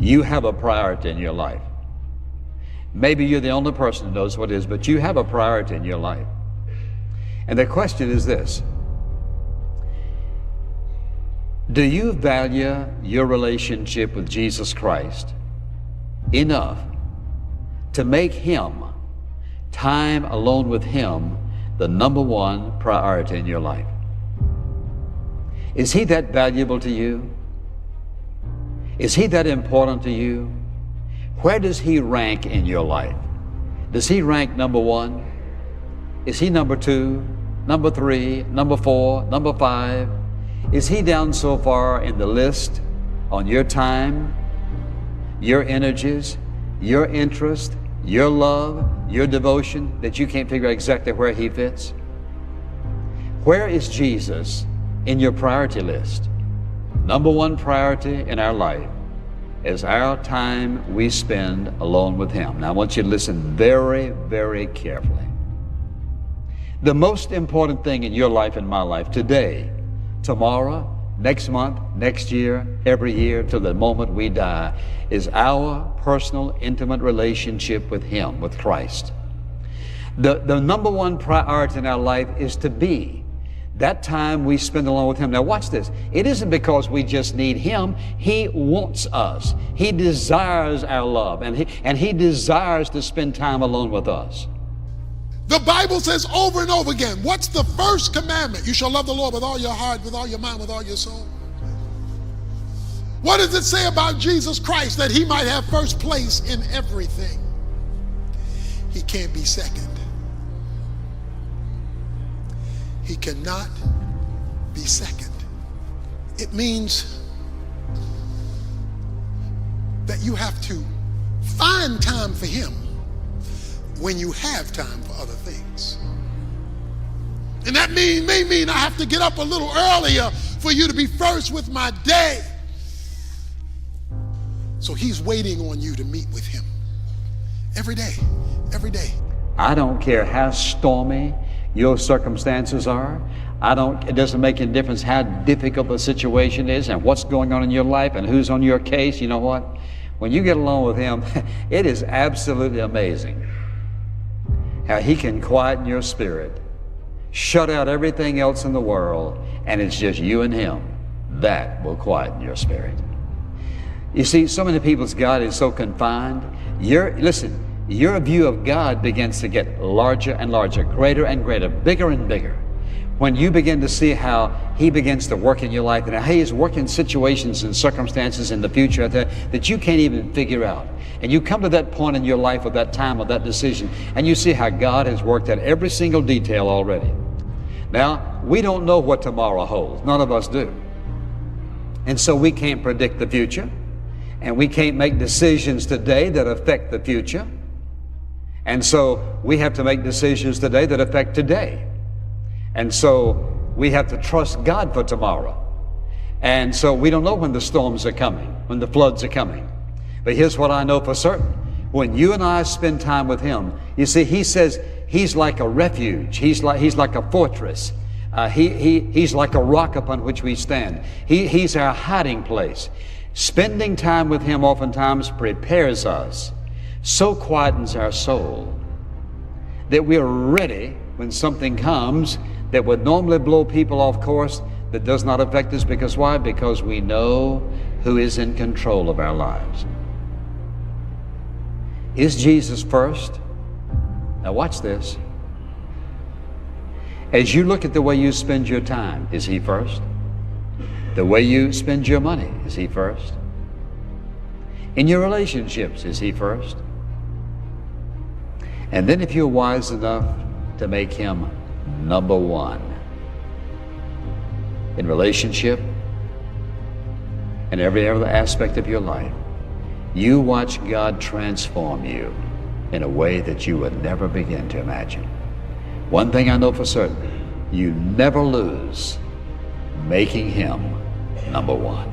You have a priority in your life. Maybe you're the only person who knows what it is, but you have a priority in your life. And the question is this: do you value your relationship with Jesus Christ enough to make Him, time alone with Him, the number one priority in your life? Is He that valuable to you? Is He that important to you? Where does He rank in your life? Does He rank number one? Is He number two, number three, number four, number five? Is He down so far in the list on your time, your energies, your interest, your love, your devotion, that you can't figure out exactly where He fits? Where is Jesus in your priority list? Number one priority in our life is our time we spend alone with Him. Now I want you to listen very, very carefully. The most important thing in your life and my life today, tomorrow, next month, next year, every year, till the moment we die, is our personal, intimate relationship with Him, with Christ. The number one priority in our life is to be that time we spend alone with Him. Now watch this. It isn't because we just need Him. He wants us. He desires our love, and He desires to spend time alone with us. The Bible says over and over again, what's the first commandment? You shall love the Lord with all your heart, with all your mind, with all your soul. What does it say about Jesus Christ? That He might have first place in everything. He can't be second. He cannot be second. It means that you have to find time for Him when you have time for other things. And that may mean I have to get up a little earlier for you to be first with my day. So He's waiting on you to meet with Him every day, every day. I don't care how stormy your circumstances are. It doesn't make any difference how difficult the situation is and what's going on in your life and who's on your case. You know what? When you get along with Him, it is absolutely amazing how He can quieten your spirit, shut out everything else in the world, and it's just you and Him. That will quieten your spirit. You see, so many people's God is so confined. Your view of God begins to get larger and larger, greater and greater, bigger and bigger. When you begin to see how He begins to work in your life and how He is working situations and circumstances in the future that you can't even figure out. And you come to that point in your life of that time of that decision, and you see how God has worked out every single detail already. Now, we don't know what tomorrow holds. None of us do. And so we can't predict the future, and we can't make decisions today that affect the future. And so we have to make decisions today that affect today. And so we have to trust God for tomorrow. And so we don't know when the storms are coming, when the floods are coming. But here's what I know for certain. When you and I spend time with Him, you see, He says He's like a refuge. He's like a fortress. He's like a rock upon which we stand. He's our hiding place. Spending time with Him oftentimes prepares us, so quietens our soul, that we are ready when something comes that would normally blow people off course, that does not affect us. Because why? Because we know who is in control of our lives. Is Jesus first? Now watch this. As you look at the way you spend your time, is He first? The way you spend your money, is He first? In your relationships, is He first? And then if you're wise enough to make Him number one in relationship and every other aspect of your life, you watch God transform you in a way that you would never begin to imagine. One thing I know for certain, you never lose making Him number one.